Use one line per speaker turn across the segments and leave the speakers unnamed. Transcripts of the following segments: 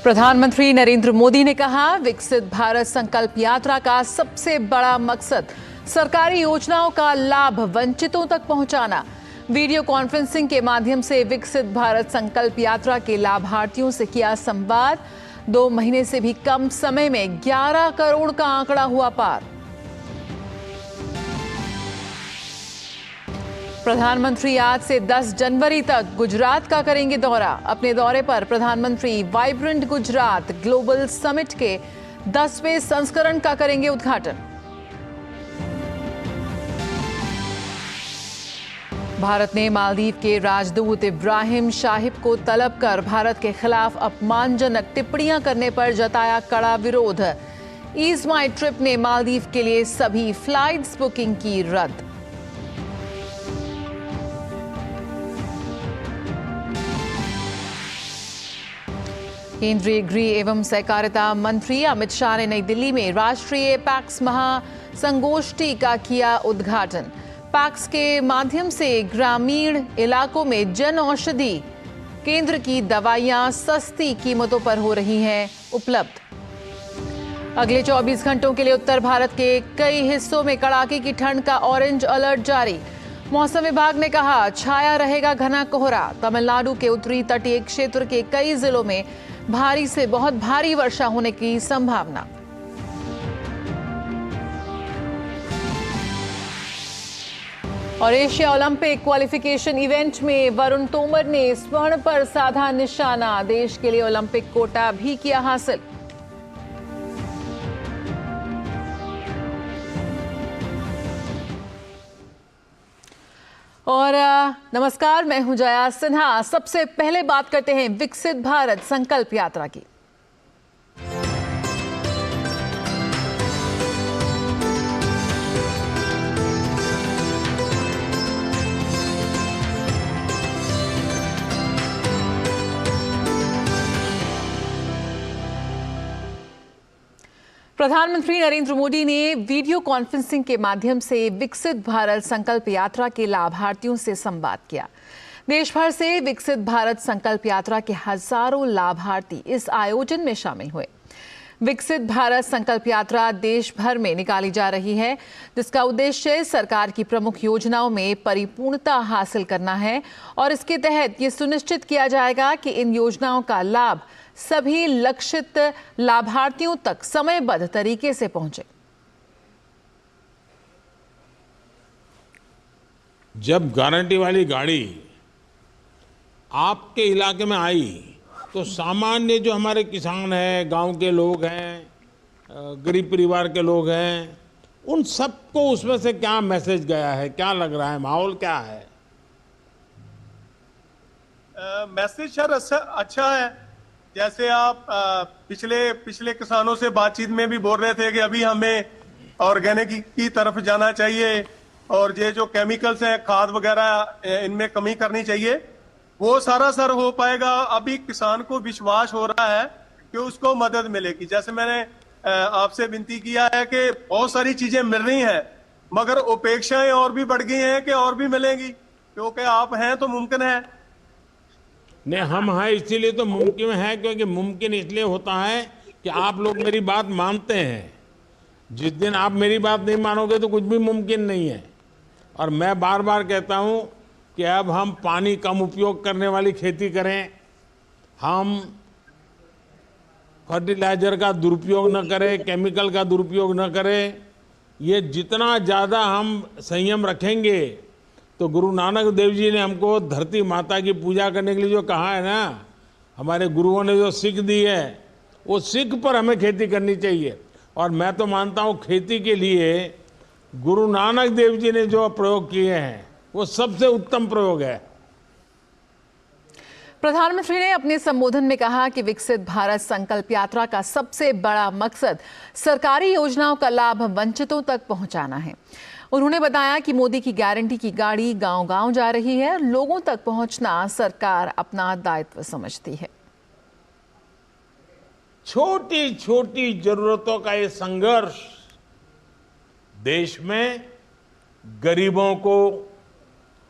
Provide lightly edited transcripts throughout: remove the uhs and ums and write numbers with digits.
प्रधानमंत्री नरेंद्र मोदी ने कहा, विकसित भारत संकल्प यात्रा का सबसे बड़ा मकसद सरकारी योजनाओं का लाभ वंचितों तक पहुंचाना। वीडियो कॉन्फ्रेंसिंग के माध्यम से विकसित भारत संकल्प यात्रा के लाभार्थियों से किया संवाद। 2 महीने से भी कम समय में 11 करोड़ का आंकड़ा हुआ पार। प्रधानमंत्री आज से 10 जनवरी तक गुजरात का करेंगे दौरा। अपने दौरे पर प्रधानमंत्री वाइब्रेंट गुजरात ग्लोबल समिट के 10वें संस्करण का करेंगे उद्घाटन। भारत ने मालदीव के राजदूत इब्राहिम शाहिब को तलब कर भारत के खिलाफ अपमानजनक टिप्पणियां करने पर जताया कड़ा विरोध। ईज माई ट्रिप ने मालदीव के लिए सभी फ्लाइट्स बुकिंग की रद्द। केंद्रीय गृह एवं सहकारिता मंत्री अमित शाह ने नई दिल्ली में राष्ट्रीय पैक्स महासंगोष्ठी का किया उद्घाटन। पैक्स के माध्यम से ग्रामीण इलाकों में जन औषधि केंद्र की दवाइयां सस्ती कीमतों पर हो रही हैं उपलब्ध। अगले 24 घंटों के लिए उत्तर भारत के कई हिस्सों में कड़ाके की ठंड का ऑरेंज अलर्ट जारी। मौसम विभाग ने कहा, छाया रहेगा घना कोहरा। तमिलनाडु के उत्तरी तटीय क्षेत्र के कई जिलों में भारी से बहुत भारी वर्षा होने की संभावना। और एशिया ओलंपिक क्वालिफिकेशन इवेंट में वरुण तोमर ने स्वर्ण पर साधा निशाना। देश के लिए ओलंपिक कोटा भी किया हासिल। और नमस्कार, मैं हूं जया सिन्हा। सबसे पहले बात करते हैं विकसित भारत संकल्प यात्रा की। प्रधानमंत्री नरेंद्र मोदी ने वीडियो कॉन्फ्रेंसिंग के माध्यम से विकसित भारत संकल्प यात्रा के लाभार्थियों से संवाद किया। देश भर से विकसित भारत संकल्प यात्रा के हजारों लाभार्थी इस आयोजन में शामिल हुए। विकसित भारत संकल्प यात्रा देश भर में निकाली जा रही है, जिसका उद्देश्य सरकार की प्रमुख योजनाओं में परिपूर्णता हासिल करना है और इसके तहत ये सुनिश्चित किया जाएगा कि इन योजनाओं का लाभ सभी लक्षित लाभार्थियों तक समयबद्ध तरीके से पहुंचे।
जब गारंटी वाली गाड़ी आपके इलाके में आई तो सामान्य जो हमारे किसान हैं, गांव के लोग हैं, गरीब परिवार के लोग हैं, उन सबको उसमें से क्या मैसेज गया है, क्या लग रहा है, माहौल क्या है?
मैसेज सर अच्छा है। जैसे आप पिछले किसानों से बातचीत में भी बोल रहे थे कि अभी हमें ऑर्गेनिक की तरफ जाना चाहिए और ये जो केमिकल्स हैं, खाद वगैरह, इनमें कमी करनी चाहिए। वो सारा सर हो पाएगा। अभी किसान को विश्वास हो रहा है कि उसको मदद मिलेगी। जैसे मैंने आपसे विनती किया है कि बहुत सारी चीजें मिल रही हैं, मगर अपेक्षाएं और भी बढ़ गई हैं कि और भी मिलेंगी, क्योंकि आप हैं तो मुमकिन है।
नहीं, हम हैं इसीलिए तो मुमकिन है, क्योंकि मुमकिन इसलिए होता है कि आप लोग मेरी बात मानते हैं। जिस दिन आप मेरी बात नहीं मानोगे तो कुछ भी मुमकिन नहीं है। और मैं बार बार कहता हूं कि अब हम पानी कम उपयोग करने वाली खेती करें, हम फर्टिलाइजर का दुरुपयोग न करें, केमिकल का दुरुपयोग न करें। ये जितना ज़्यादा हम संयम रखेंगे, तो गुरु नानक देव जी ने हमको धरती माता की पूजा करने के लिए जो कहा है ना, हमारे गुरुओं ने जो सीख दी है, वो सीख पर हमें खेती करनी चाहिए। और मैं तो मानता हूँ खेती के लिए गुरु नानक देव जी ने जो प्रयोग किए हैं वो सबसे उत्तम प्रयोग है।
प्रधानमंत्री ने अपने संबोधन में कहा कि विकसित भारत संकल्प यात्रा का सबसे बड़ा मकसद सरकारी योजनाओं का लाभ वंचितों तक पहुंचाना है। उन्होंने बताया कि मोदी की गारंटी की गाड़ी गांव-गांव जा रही है। लोगों तक पहुंचना सरकार अपना दायित्व समझती है।
छोटी छोटी जरूरतों का ये संघर्ष देश में गरीबों को,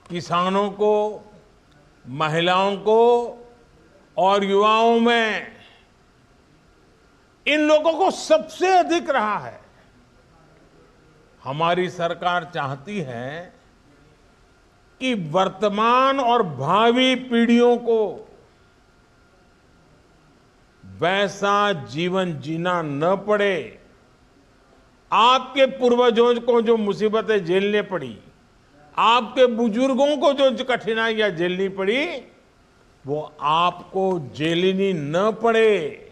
किसानों को, महिलाओं को और युवाओं में इन लोगों को सबसे अधिक रहा है। हमारी सरकार चाहती है कि वर्तमान और भावी पीढ़ियों को वैसा जीवन जीना न पड़े। आपके पूर्वजों को जो मुसीबतें झेलने पड़ी, आपके बुजुर्गों को जो कठिनाइयां झेलनी पड़ी, वो आपको झेलनी न पड़े।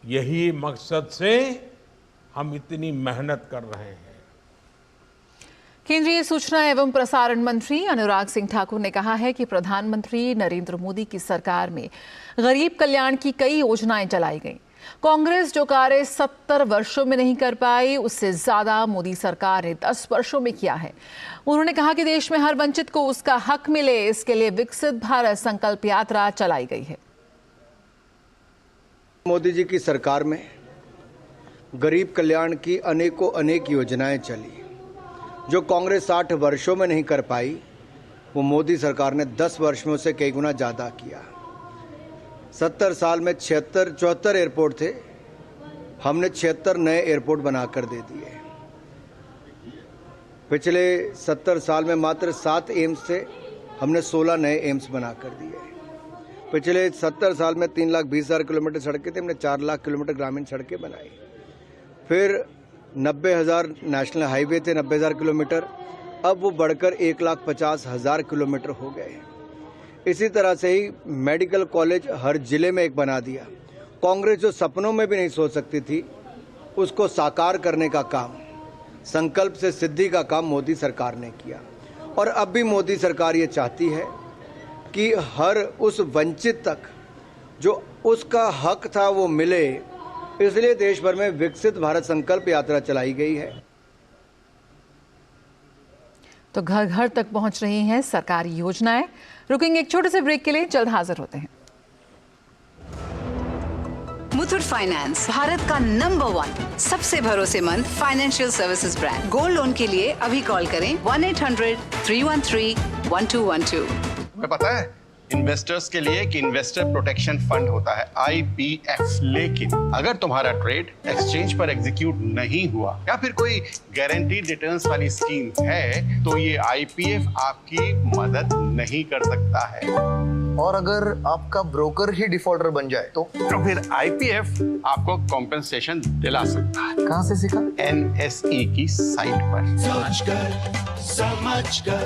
यही मकसद से हम इतनी मेहनत कर रहे हैं।
केंद्रीय सूचना एवं प्रसारण मंत्री अनुराग सिंह ठाकुर ने कहा है कि प्रधानमंत्री नरेंद्र मोदी की सरकार में गरीब कल्याण की कई योजनाएं चलाई गईं। कांग्रेस जो कार्य 70 वर्षों में नहीं कर पाई, उससे ज्यादा मोदी सरकार ने 10 वर्षों में किया है। उन्होंने कहा कि देश में हर वंचित को उसका हक मिले, इसके लिए विकसित भारत संकल्प यात्रा चलाई गई है।
मोदी जी की सरकार में गरीब कल्याण की अनेक योजनाएं चली। जो कांग्रेस 60 वर्षों में नहीं कर पाई, वो मोदी सरकार ने 10 वर्ष में उसे कई गुना ज़्यादा किया। 70 साल में 74 एयरपोर्ट थे, हमने 76 नए एयरपोर्ट बनाकर दे दिए। पिछले 70 साल में मात्र 7 एम्स थे, हमने 16 नए एम्स बनाकर दिए। पिछले 70 साल में 3,20,000 किलोमीटर सड़कें थी, हमने 4 लाख किलोमीटर ग्रामीण सड़कें बनाई। फिर 90,000 नेशनल हाईवे थे, 90,000 किलोमीटर, अब वो बढ़कर 1,50,000 किलोमीटर हो गए। इसी तरह से ही मेडिकल कॉलेज हर जिले में एक बना दिया। कांग्रेस जो सपनों में भी नहीं सोच सकती थी, उसको साकार करने का काम, संकल्प से सिद्धि का काम मोदी सरकार ने किया। और अब भी मोदी सरकार ये चाहती है कि हर उस वंचित तक जो उसका हक था वो मिले। इसलिए देश भर में विकसित भारत संकल्प यात्रा चलाई गई है।
तो घर घर तक पहुंच रही हैं सरकारी योजनाएं। रुकेंगे एक छोटे से ब्रेक के लिए, जल्द हाजिर होते हैं।
मुथूट फाइनेंस भारत का नंबर 1 सबसे भरोसेमंद financial services brand. Gold loan के लिए अभी कॉल करें 1-800-313-1212।
तुम्हें पता है इन्वेस्टर्स के लिए कि इन्वेस्टर प्रोटेक्शन फंड होता है IPF, लेकिन अगर तुम्हारा ट्रेड एक्सचेंज पर एग्जीक्यूट नहीं हुआ या फिर कोई गारंटीड रिटर्न्स वाली स्कीम है, तो ये IPF आपकी मदद नहीं कर सकता है।
और अगर आपका ब्रोकर ही डिफॉल्टर बन जाए तो
फिर IPF आपको कॉम्पेंसेशन दिला सकता है।
कहाँ से सीखा?
NSE की साइट पर।
समझ कर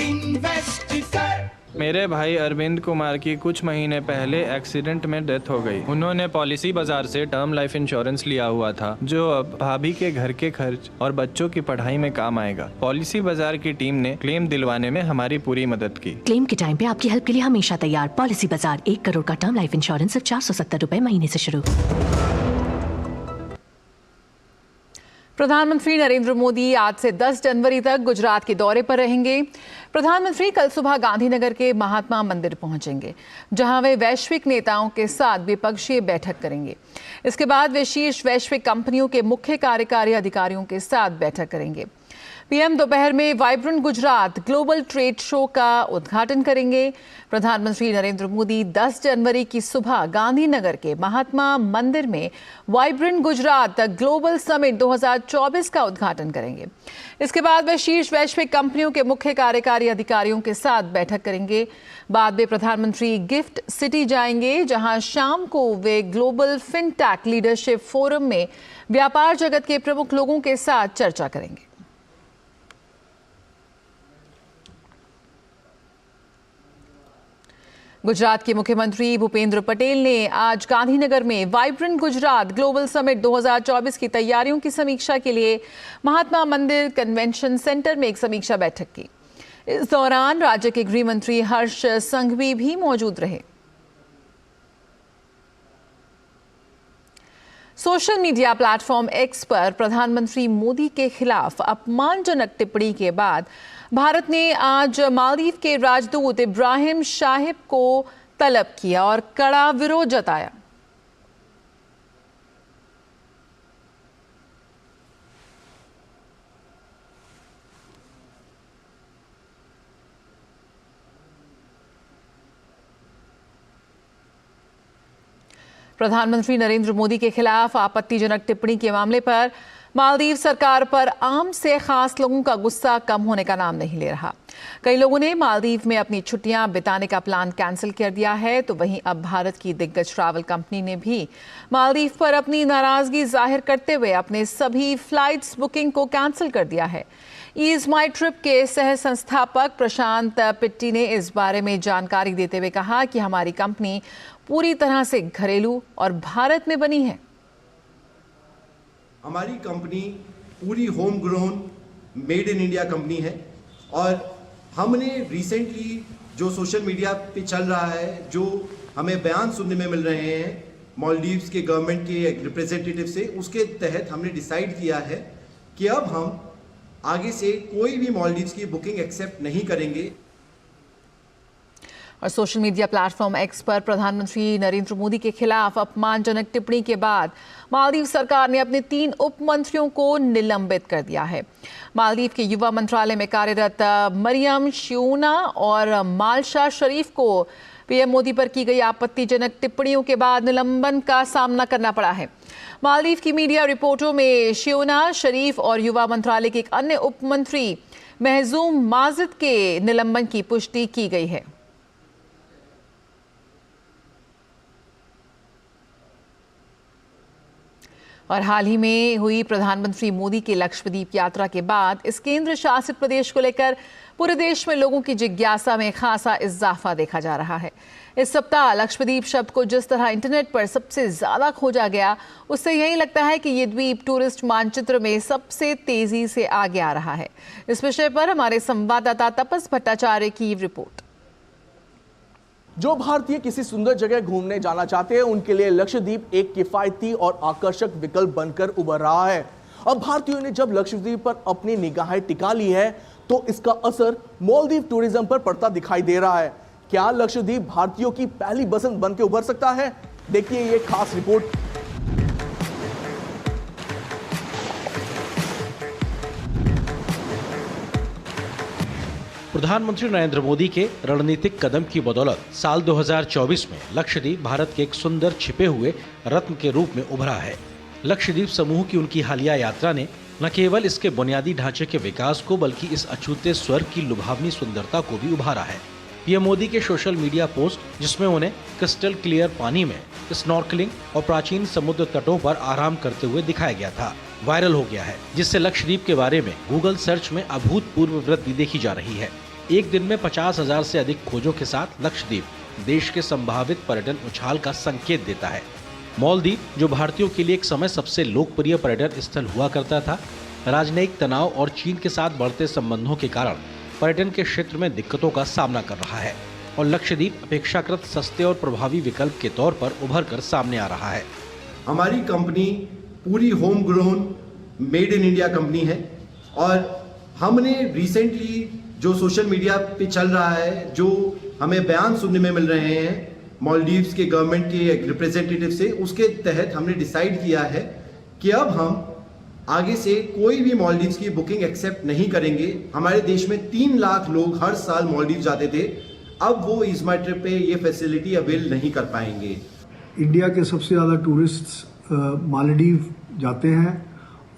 इन्वेस्ट कर।
मेरे भाई अरविंद कुमार की कुछ महीने पहले एक्सीडेंट में डेथ हो गई। उन्होंने पॉलिसी बाजार से टर्म लाइफ इंश्योरेंस लिया हुआ था, जो अब भाभी के घर के खर्च और बच्चों की पढ़ाई में काम आएगा। पॉलिसी बाजार की टीम ने क्लेम दिलवाने में हमारी पूरी मदद की।
क्लेम के टाइम पे आपकी हेल्प के लिए हमेशा तैयार। पॉलिसी बाजार, 1 करोड़ का टर्म लाइफ इंश्योरेंस सिर्फ 470 रुपए महीने से शुरू।
प्रधानमंत्री नरेंद्र मोदी आज से 10 जनवरी तक गुजरात के दौरे पर रहेंगे। प्रधानमंत्री कल सुबह गांधीनगर के महात्मा मंदिर पहुंचेंगे, जहां वे वैश्विक नेताओं के साथ द्विपक्षीय बैठक करेंगे। इसके बाद वे शीर्ष वैश्विक कंपनियों के मुख्य कार्यकारी अधिकारियों के साथ बैठक करेंगे। पीएम दोपहर में vibrant Gujarat global trade show का उद्घाटन करेंगे। प्रधानमंत्री नरेंद्र मोदी 10 जनवरी की सुबह गांधीनगर के महात्मा मंदिर में वाइब्रेंट गुजरात ग्लोबल समिट 2024 का उद्घाटन करेंगे। इसके बाद वे शीर्ष वैश्विक कंपनियों के मुख्य कार्यकारी अधिकारियों के साथ बैठक करेंगे। बाद में प्रधानमंत्री गिफ्ट सिटी जाएंगे, जहां शाम को वे ग्लोबल फिनटेक लीडरशिप फोरम में व्यापार जगत के प्रमुख लोगों के साथ चर्चा करेंगे। गुजरात के मुख्यमंत्री भूपेंद्र पटेल ने आज गांधीनगर में वाइब्रेंट गुजरात ग्लोबल समिट 2024 की तैयारियों की समीक्षा के लिए महात्मा मंदिर कन्वेंशन सेंटर में एक समीक्षा बैठक की। इस दौरान राज्य के गृह मंत्री हर्ष संघवी भी मौजूद रहे। सोशल मीडिया प्लेटफॉर्म एक्स पर प्रधानमंत्री मोदी के खिलाफ अपमानजनक टिप्पणी के बाद भारत ने आज मालदीव के राजदूत इब्राहिम शाहिब को तलब किया और कड़ा विरोध जताया। प्रधानमंत्री नरेंद्र मोदी के खिलाफ आपत्तिजनक टिप्पणी के मामले पर मालदीव सरकार पर आम से खास लोगों का गुस्सा कम होने का नाम नहीं ले रहा। कई लोगों ने मालदीव में अपनी छुट्टियां बिताने का प्लान कैंसिल कर दिया है, तो वहीं अब भारत की दिग्गज ट्रैवल कंपनी ने भी मालदीव पर अपनी नाराजगी जाहिर करते हुए अपने सभी फ्लाइट्स बुकिंग को कैंसिल कर दिया है। ईज माई ट्रिप के सह संस्थापक प्रशांत पिट्टी ने इस बारे में जानकारी देते हुए कहा कि हमारी कंपनी पूरी तरह से घरेलू और भारत में बनी है।
हमारी कंपनी पूरी home grown made in India company है और हमने रिसेंटली जो सोशल मीडिया पे चल रहा है, जो हमें बयान सुनने में मिल रहे हैं मालदीव्स के गवर्नमेंट के रिप्रेजेंटेटिव से, उसके तहत हमने डिसाइड किया है कि अब हम आगे से कोई भी मालदीव्स की बुकिंग एक्सेप्ट नहीं करेंगे।
और सोशल मीडिया प्लेटफॉर्म एक्स पर प्रधानमंत्री नरेंद्र मोदी के खिलाफ अपमानजनक टिप्पणी के बाद मालदीव सरकार ने अपने 3 उप मंत्रियों को निलंबित कर दिया है। मालदीव के युवा मंत्रालय में कार्यरत मरियम शियोना और मालशा शरीफ को पीएम मोदी पर की गई आपत्तिजनक टिप्पणियों के बाद निलंबन का सामना करना पड़ा है। मालदीव की मीडिया रिपोर्टों में शियोना, शरीफ और युवा मंत्रालय के एक अन्य उप मंत्री महजूम माजिद के निलंबन की पुष्टि की गई है। और हाल ही में हुई प्रधानमंत्री मोदी की लक्षद्वीप यात्रा के बाद इस केंद्र शासित प्रदेश को लेकर पूरे देश में लोगों की जिज्ञासा में खासा इजाफा देखा जा रहा है। इस सप्ताह लक्षद्वीप शब्द को जिस तरह इंटरनेट पर सबसे ज्यादा खोजा गया, उससे यही लगता है कि ये द्वीप टूरिस्ट मानचित्र में सबसे तेजी से आगे आ रहा है। इस विषय पर हमारे संवाददाता तपस भट्टाचार्य की रिपोर्ट।
जो भारतीय किसी सुंदर जगह घूमने जाना चाहते हैं, उनके लिए लक्षद्वीप एक किफायती और आकर्षक विकल्प बनकर उभर रहा है। अब भारतीयों ने जब लक्षद्वीप पर अपनी निगाहें टिका ली है, तो इसका असर मालदीव टूरिज्म पर पड़ता दिखाई दे रहा है। क्या लक्षद्वीप भारतीयों की पहली पसंद बनकर उभर सकता है? देखिए ये खास रिपोर्ट।
प्रधानमंत्री नरेंद्र मोदी के रणनीतिक कदम की बदौलत साल 2024 में लक्षद्वीप भारत के एक सुंदर छिपे हुए रत्न के रूप में उभरा है। लक्षद्वीप समूह की उनकी हालिया यात्रा ने न केवल इसके बुनियादी ढांचे के विकास को, बल्कि इस अछूते स्वर्ग की लुभावनी सुंदरता को भी उभारा है। पीएम मोदी के सोशल मीडिया पोस्ट, जिसमें उन्हें क्रिस्टल क्लियर पानी में स्नॉर्कलिंग और प्राचीन समुद्र तटों पर आराम करते हुए दिखाया गया था, वायरल हो गया है, जिससे लक्षद्वीप के बारे में गूगल सर्च में अभूतपूर्व वृद्धि देखी जा रही है। एक दिन में 50,000 से अधिक खोजों के साथ लक्षद्वीप देश के संभावित पर्यटन उछाल का संकेत देता है। मालदीव, जो भारतीयों के लिए एक समय सबसे लोकप्रिय पर्यटन स्थल हुआ करता था, राजनयिक तनाव और चीन के साथ बढ़ते संबंधों के कारण पर्यटन के क्षेत्र में दिक्कतों का सामना कर रहा है और लक्षद्वीप अपेक्षाकृत सस्ते और प्रभावी विकल्प के तौर पर उभर कर सामने आ रहा है।
हमारी कंपनी पूरी home grown made in India company है और हमने रिसेंटली जो सोशल मीडिया पे चल रहा है, जो हमें बयान सुनने में मिल रहे हैं मालदीव्स के गवर्नमेंट के रिप्रेजेंटेटिव से, उसके तहत हमने डिसाइड किया है कि अब हम आगे से कोई भी मालदीव्स की बुकिंग एक्सेप्ट नहीं करेंगे। हमारे देश में 3 लाख लोग हर साल मालदीव जाते थे, अब वो ईज माई ट्रिप पे ये फैसिलिटी अवेल नहीं कर पाएंगे।
इंडिया के सबसे ज़्यादा टूरिस्ट मालदीव जाते हैं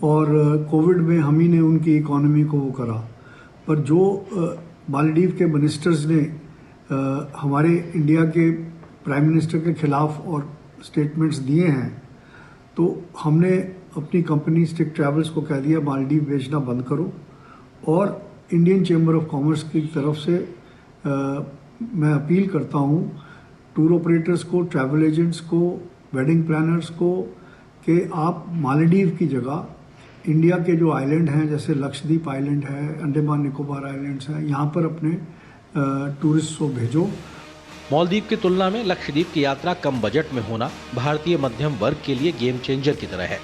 और कोविड में हम ही ने उनकी इकोनॉमी को वो करा, पर जो मालदीव के मिनिस्टर्स ने हमारे इंडिया के प्राइम मिनिस्टर के खिलाफ और स्टेटमेंट्स दिए हैं, तो हमने अपनी कंपनी स्टिक ट्रैवल्स को कह दिया मालदीव बेचना बंद करो। और इंडियन चैम्बर ऑफ कॉमर्स की तरफ से मैं अपील करता हूँ टूर ऑपरेटर्स को, ट्रैवल एजेंट्स को, वेडिंग प्लानर्स को, कि आप मालदीव की जगह इंडिया के जो आइलैंड हैं, जैसे लक्षद्वीप आइलैंड है, अंडमान निकोबार आइलैंड्स हैं, यहाँ पर अपने टूरिस्ट को भेजो।
मालदीव की तुलना में लक्षद्वीप की यात्रा कम बजट में होना भारतीय मध्यम वर्ग के लिए गेम चेंजर की तरह है।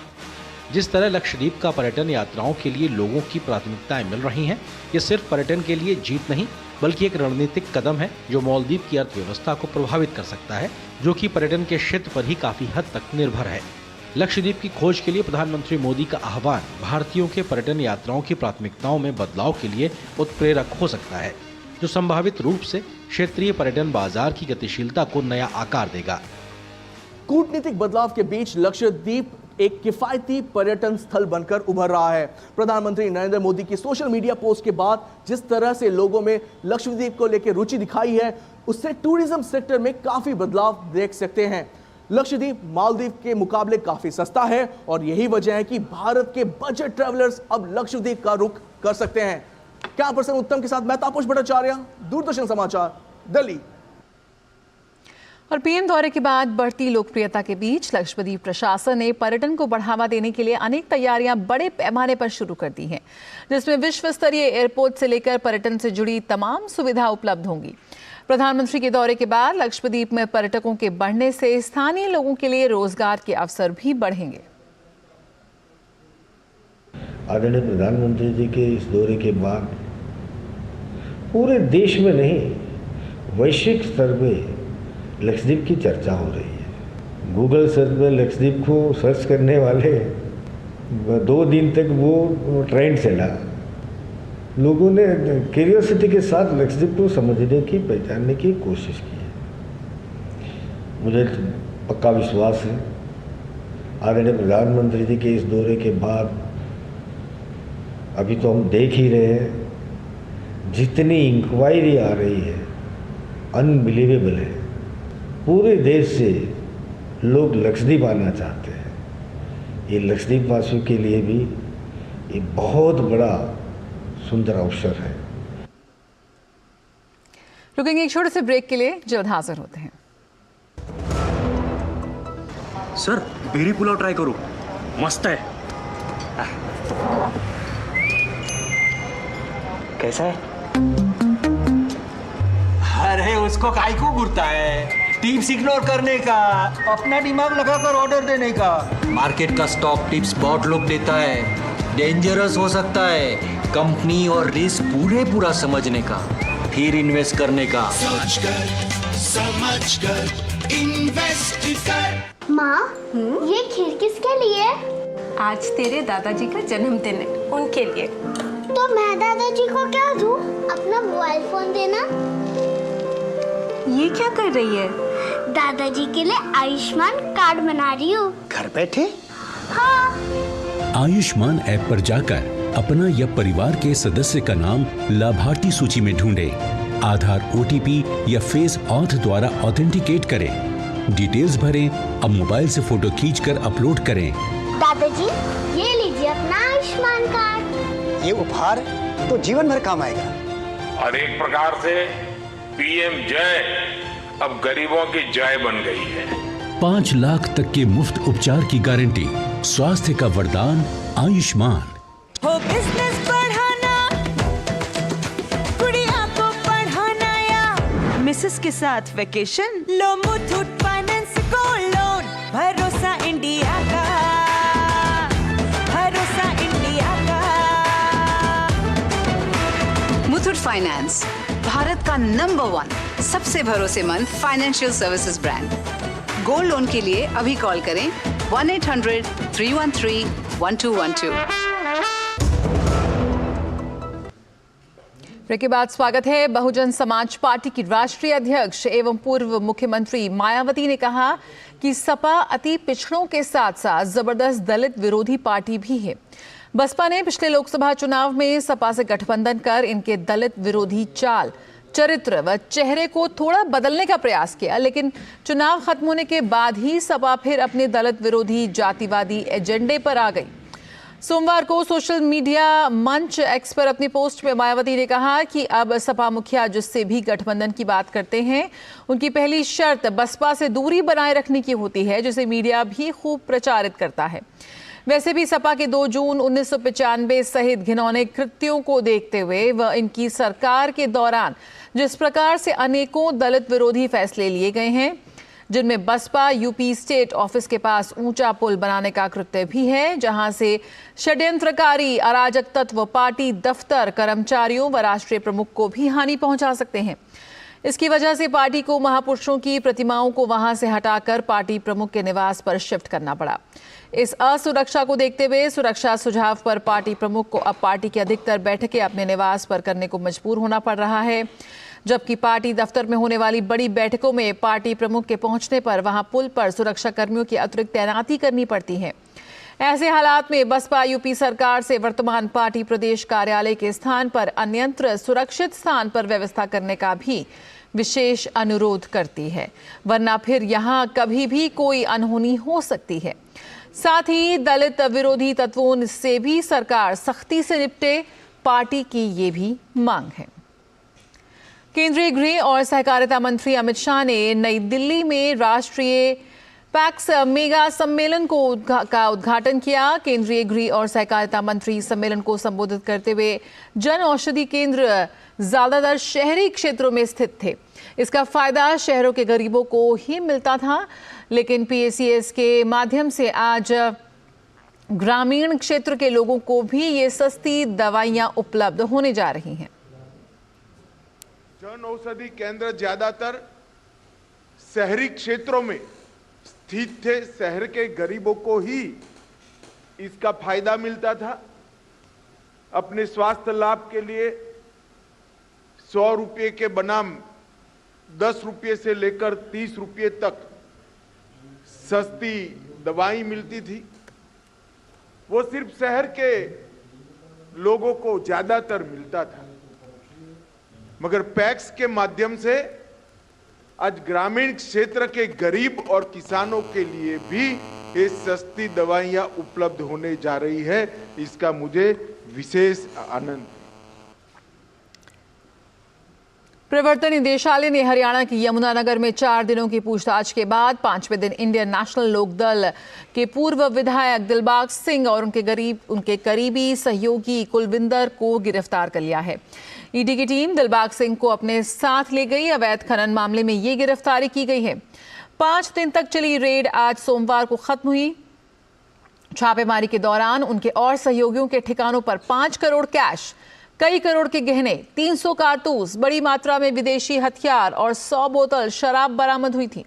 जिस तरह लक्षद्वीप का पर्यटन यात्राओं के लिए लोगों की प्राथमिकताएं मिल रही हैं, ये सिर्फ पर्यटन के लिए जीत नहीं, बल्कि एक रणनीतिक कदम है जो मालदीव की अर्थव्यवस्था को प्रभावित कर सकता है, जो कि पर्यटन के क्षेत्र पर ही काफी हद तक निर्भर है। लक्षद्वीप की खोज के लिए प्रधानमंत्री मोदी का आह्वान भारतीयों के पर्यटन यात्राओं की प्राथमिकताओं में बदलाव के लिए उत्प्रेरक हो सकता है, जो संभावित रूप से क्षेत्रीय पर्यटन बाजार की गतिशीलता को नया आकार देगा।
कूटनीतिक बदलाव के बीच लक्षद्वीप एक किफायती पर्यटन स्थल बनकर उभर रहा है। प्रधानमंत्री नरेंद्र मोदी की सोशल मीडिया पोस्ट के बाद जिस तरह से लोगों में लक्षद्वीप को लेकर रुचि दिखाई है, उससे टूरिज्म सेक्टर में काफी बदलाव देख सकते हैं। लक्षद्वीप मालदीव के मुकाबले काफी सस्ता है और यही वजह है कि भारत के बजट ट्रैवलर्स अब लक्षद्वीप का रुख कर सकते हैं। कैमरा पर्सन उत्तम के साथ मैं तापस भट्टाचार्य, दूरदर्शन समाचार, दिल्ली।
और पीएम दौरे के बाद बढ़ती लोकप्रियता के बीच लक्षद्वीप प्रशासन ने पर्यटन को बढ़ावा देने के लिए अनेक तैयारियां बड़े पैमाने पर शुरू कर दी हैं, जिसमें विश्व स्तरीय एयरपोर्ट से लेकर पर्यटन से जुड़ी तमाम सुविधा उपलब्ध होंगी। प्रधानमंत्री के दौरे के बाद लक्षद्वीप में पर्यटकों के बढ़ने से स्थानीय लोगों के लिए रोजगार के अवसर भी बढ़ेंगे।
आदरणीय प्रधानमंत्री जी के इस दौरे के बाद पूरे देश में नहीं, वैश्विक स्तर पे लक्षद्वीप की चर्चा हो रही है। गूगल सर्च में लक्षद्वीप को सर्च करने वाले 2 दिन तक वो ट्रेंड चला। लोगों ने क्यूरियोसिटी के साथ लक्षद्वीप को समझने की, पहचानने की कोशिश की है। मुझे पक्का विश्वास है आदरणीय प्रधानमंत्री जी के इस दौरे के बाद, अभी तो हम देख ही रहे हैं जितनी इंक्वायरी आ रही है, अनबिलीवेबल है। पूरे देश से लोग लक्षद्वीप आना चाहते हैं। ये लक्षद्वीप वासियों के लिए भी एक बहुत बड़ा सुंदर अवसर है।
रुकेंगे एक छोटे से ब्रेक के लिए, जल्द हाजिर होते हैं।
सर बेरी पुलाव ट्राई करो, मस्त है। कैसा है?
अरे उसको काहे को घूरता है? टिप्स इग्नोर करने का, अपना दिमाग लगाकर ऑर्डर देने का। मार्केट का स्टॉक टिप्स बहुत लोग देता है, डेंजरस हो सकता है। कंपनी और रिस्क पूरा समझने का, फिर इन्वेस्ट करने का।
सोच कर समझ कर इन्वेस्ट कर।
माँ, ये खीर किसके लिए?
आज तेरे दादाजी का जन्मदिन है, उनके लिए।
तो मैं दादाजी को क्या दूँ? अपना मोबाइल फोन देना।
ये क्या कर रही है?
दादाजी के लिए आयुष्मान कार्ड बना रही हूँ।
घर बैठे?
हाँ।
आयुष्मान ऐप पर जाकर अपना या परिवार के सदस्य का नाम लाभार्थी सूची में ढूंढें, आधार, OTP या फेस ऑथ द्वारा ऑथेंटिकेट करें, डिटेल्स भरें। अब मोबाइल से फोटो खींचकर अपलोड करें।
दादाजी, ये लीजिए अपना आयुष्मान कार्ड।
ये उपहार तो जीवन भर काम आएगा।
और एक प्रकार से पीएम जय अब गरीबों की जय बन गई है।
5 लाख तक के मुफ्त उपचार की गारंटी, स्वास्थ्य का वरदान आयुष्मान।
हो बिजनेस बढ़ाना, गुड़िया को पढ़ाना या मिसेस के साथ वेकेशन, लो मुथूट फाइनेंस गोल्ड लोन। भरोसा इंडिया का, भरोसा इंडिया का।
मुथूट फाइनेंस, भारत का नंबर 1 सबसे भरोसेमंद financial services brand. Gold loan के लिए अभी कॉल करें 1-800-313-1212।
ब्रेक के बाद स्वागत है। बहुजन समाज पार्टी की राष्ट्रीय अध्यक्ष एवं पूर्व मुख्यमंत्री मायावती ने कहा कि सपा अति पिछड़ों के साथ साथ जबरदस्त दलित विरोधी पार्टी भी है। बसपा ने पिछले लोकसभा चुनाव में सपा से गठबंधन कर इनके दलित विरोधी चाल, चरित्र व चेहरे को थोड़ा बदलने का प्रयास किया, लेकिन चुनाव खत्म होने के बाद ही सपा फिर अपने दलित विरोधी जातिवादी एजेंडे पर आ गई। सोमवार को सोशल मीडिया मंच एक्स पर अपनी पोस्ट में मायावती ने कहा कि अब सपा मुखिया जिससे भी गठबंधन की बात करते हैं, उनकी पहली शर्त बसपा से दूरी बनाए रखने की होती है, जिसे मीडिया भी खूब प्रचारित करता है। वैसे भी सपा के 2 जून 1995 सहित घिनौने कृत्यों को देखते हुए व इनकी सरकार के दौरान जिस प्रकार से अनेकों दलित विरोधी फैसले लिए गए हैं, जिनमें बसपा यूपी स्टेट ऑफिस के पास ऊंचा पुल बनाने का कृत्य भी है, जहां से षड्यंत्रकारी अराजक तत्व पार्टी दफ्तर, कर्मचारियों व राष्ट्रीय प्रमुख को भी हानि पहुंचा सकते हैं। इसकी वजह से पार्टी को महापुरुषों की प्रतिमाओं को वहां से हटाकर पार्टी प्रमुख के निवास पर शिफ्ट करना पड़ा। इस असुरक्षा को देखते हुए सुरक्षा सुझाव पर पार्टी प्रमुख को अब पार्टी की अधिकतर बैठकें अपने निवास पर करने को मजबूर होना पड़ रहा है। जबकि पार्टी दफ्तर में होने वाली बड़ी बैठकों में पार्टी प्रमुख के पहुंचने पर वहां पुल पर सुरक्षा कर्मियों की अतिरिक्त तैनाती करनी पड़ती है। ऐसे हालात में बसपा यूपी सरकार से वर्तमान पार्टी प्रदेश कार्यालय के स्थान पर अन्यत्र सुरक्षित स्थान पर व्यवस्था करने का भी विशेष अनुरोध करती है, वरना फिर यहां कभी भी कोई अनहोनी हो सकती है। साथ ही दलित विरोधी तत्वों से भी सरकार सख्ती से निपटे, पार्टी की ये भी मांग है। केंद्रीय गृह और सहकारिता मंत्री अमित शाह ने नई दिल्ली में राष्ट्रीय पैक्स मेगा सम्मेलन का उद्घाटन किया। केंद्रीय गृह और सहकारिता मंत्री सम्मेलन को संबोधित करते हुए जन औषधि केंद्र ज्यादातर शहरी क्षेत्रों में स्थित थे। इसका फायदा शहरों के गरीबों को ही मिलता था, लेकिन पीएसीएस के माध्यम से आज ग्रामीण क्षेत्र के लोगों को भी ये सस्ती दवाइयां उपलब्ध होने जा रही हैं।
जन औषधि केंद्र ज्यादातर शहरी क्षेत्रों में स्थित थे। शहर के गरीबों को ही इसका फायदा मिलता था। अपने स्वास्थ्य लाभ के लिए 100 रुपये के बनाम 10 रुपये से लेकर 30 रुपये तक सस्ती दवाई मिलती थी। वो सिर्फ शहर के लोगों को ज्यादातर मिलता था, मगर पैक्स के माध्यम से आज ग्रामीण क्षेत्र के गरीब और किसानों के लिए भी ये सस्ती दवाइयां उपलब्ध होने जा रही है। इसका मुझे विशेष आनंद है।
प्रवर्तन निदेशालय ने हरियाणा की यमुनानगर में 4 दिनों की पूछताछ के बाद 5वें दिन इंडियन नेशनल लोकदल के पूर्व विधायक दिलबाग सिंह और उनके करीबी सहयोगी कुलविंदर को गिरफ्तार कर लिया है। ईडी की टीम दिलबाग सिंह को अपने साथ ले गई। अवैध खनन मामले में ये गिरफ्तारी की गई है। 5 दिन तक चली रेड आज सोमवार को खत्म हुई। छापेमारी के दौरान उनके और सहयोगियों के ठिकानों पर 5 करोड़ कैश, कई करोड़ के गहने, 300 कारतूस, बड़ी मात्रा में विदेशी हथियार और 100 बोतल शराब बरामद हुई थी।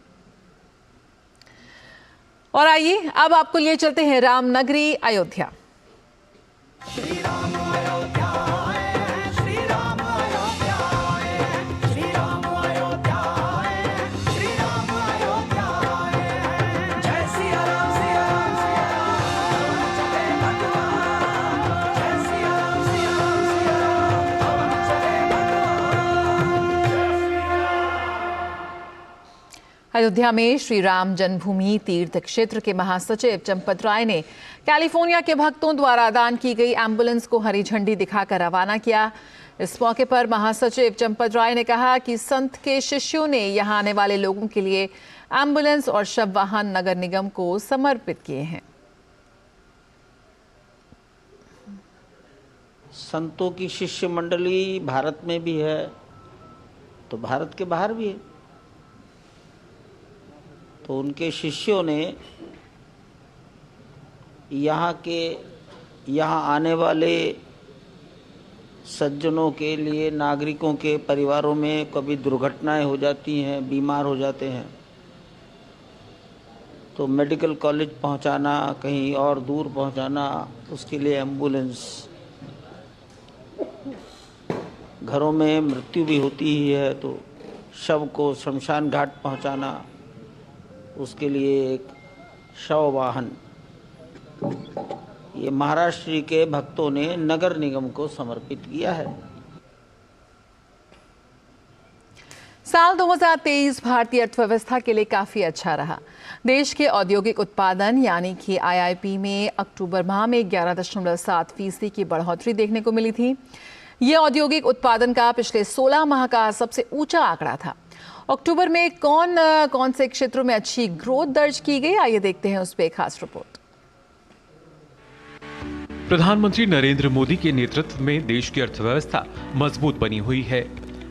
और आइए अब आपको लिए चलते हैं रामनगरी अयोध्या। अयोध्या में श्री राम जन्मभूमि तीर्थ क्षेत्र के महासचिव चंपत राय ने कैलिफोर्निया के भक्तों द्वारा दान की गई एम्बुलेंस को हरी झंडी दिखाकर रवाना किया। इस मौके पर महासचिव चंपत राय ने कहा कि संत के शिष्यों ने यहां आने वाले लोगों के लिए एम्बुलेंस और शव वाहन नगर निगम को समर्पित किए हैं।
संतों की शिष्य मंडली भारत में भी है तो भारत के बाहर भी है, तो उनके शिष्यों ने यहाँ आने वाले सज्जनों के लिए, नागरिकों के परिवारों में कभी दुर्घटनाएं हो जाती हैं, बीमार हो जाते हैं, तो मेडिकल कॉलेज पहुंचाना, कहीं और दूर पहुंचाना, उसके लिए एम्बुलेंस, घरों में मृत्यु भी होती ही है तो शव को शमशान घाट पहुंचाना, उसके लिए एक शव वाहन, ये महाराष्ट्र के भक्तों ने नगर निगम को समर्पित किया है।
साल 2023 भारतीय अर्थव्यवस्था के लिए काफी अच्छा रहा। देश के औद्योगिक उत्पादन यानी कि आईआईपी में अक्टूबर माह में 11.7% की बढ़ोतरी देखने को मिली थी। ये औद्योगिक उत्पादन का पिछले 16 माह का सबसे ऊंचा आंकड़ा था। अक्टूबर में कौन से क्षेत्रों में अच्छी ग्रोथ दर्ज की गई, आइए देखते हैं उस पर एक खास रिपोर्ट।
प्रधानमंत्री नरेंद्र मोदी के नेतृत्व में देश की अर्थव्यवस्था मजबूत बनी हुई है।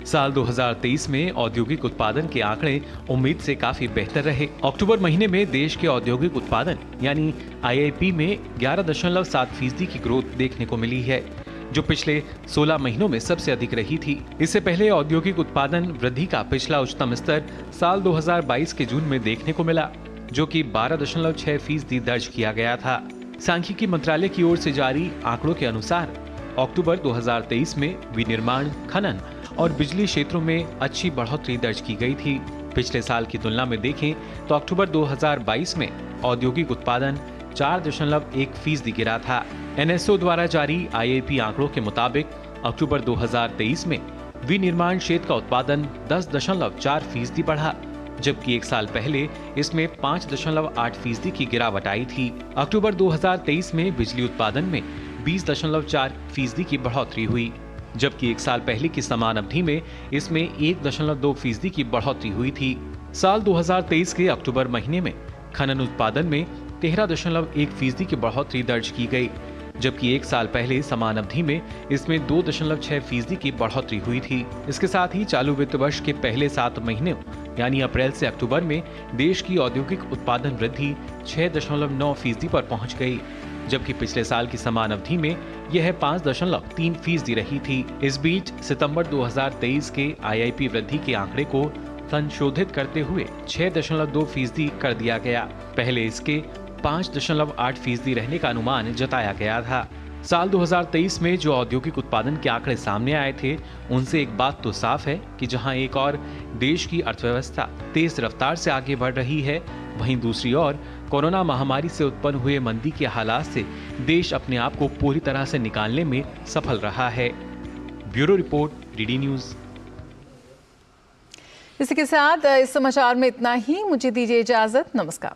साल 2023 में औद्योगिक उत्पादन के आंकड़े उम्मीद से काफी बेहतर रहे। अक्टूबर महीने में देश के औद्योगिक उत्पादन यानी आईआईपी में 11.7% की ग्रोथ देखने को मिली है, जो पिछले 16 महीनों में सबसे अधिक रही थी। इससे पहले औद्योगिक उत्पादन वृद्धि का पिछला उच्चतम स्तर साल 2022 के जून में देखने को मिला, जो कि 12.6% दर्ज किया गया था। सांख्यिकी मंत्रालय की ओर से जारी आंकड़ों के अनुसार अक्टूबर 2023 में विनिर्माण, खनन और बिजली क्षेत्रों में अच्छी बढ़ोतरी दर्ज की गई थी। पिछले साल की तुलना में देखें तो अक्टूबर 2022 में औद्योगिक उत्पादन 4.1% गिरा था। NSO द्वारा जारी IAP आंकड़ों के मुताबिक अक्टूबर 2023 में विनिर्माण क्षेत्र का उत्पादन 10.4% बढ़ा, जबकि एक साल पहले इसमें 5.8% की गिरावट आई थी। अक्टूबर 2023 में बिजली उत्पादन में 20.4% की बढ़ोतरी हुई, जबकि एक साल पहले की समान अवधि में इसमें 1.2% की बढ़ोतरी हुई थी। साल 2023 के अक्टूबर महीने में खनन उत्पादन में 13.1% की बढ़ोतरी दर्ज की गई, जबकि एक साल पहले समान अवधि में इसमें 2.6% की बढ़ोतरी हुई थी। इसके साथ ही चालू वित्त वर्ष के पहले 7 महीनों यानी अप्रैल से अक्टूबर में देश की औद्योगिक उत्पादन वृद्धि 6.9% पर पहुंच गई, जबकि पिछले साल की समान अवधि में यह 5.3% रही थी। इस बीच सितंबर 2023 के IIP वृद्धि के आंकड़े को संशोधित करते हुए 6.2% कर दिया गया। पहले इसके 5.8% रहने का अनुमान जताया गया था। साल 2023 में जो औद्योगिक उत्पादन के आंकड़े सामने आए थे, उनसे एक बात तो साफ है कि जहां एक और देश की अर्थव्यवस्था तेज रफ्तार से आगे बढ़ रही है, वहीं दूसरी ओर कोरोना महामारी से उत्पन्न हुए मंदी के हालात से देश अपने आप को पूरी तरह से निकालने में सफल रहा है। Bureau report, DD news.
इसी के साथ इस समाचार में इतना ही। मुझे दीजिए इजाजत। नमस्कार।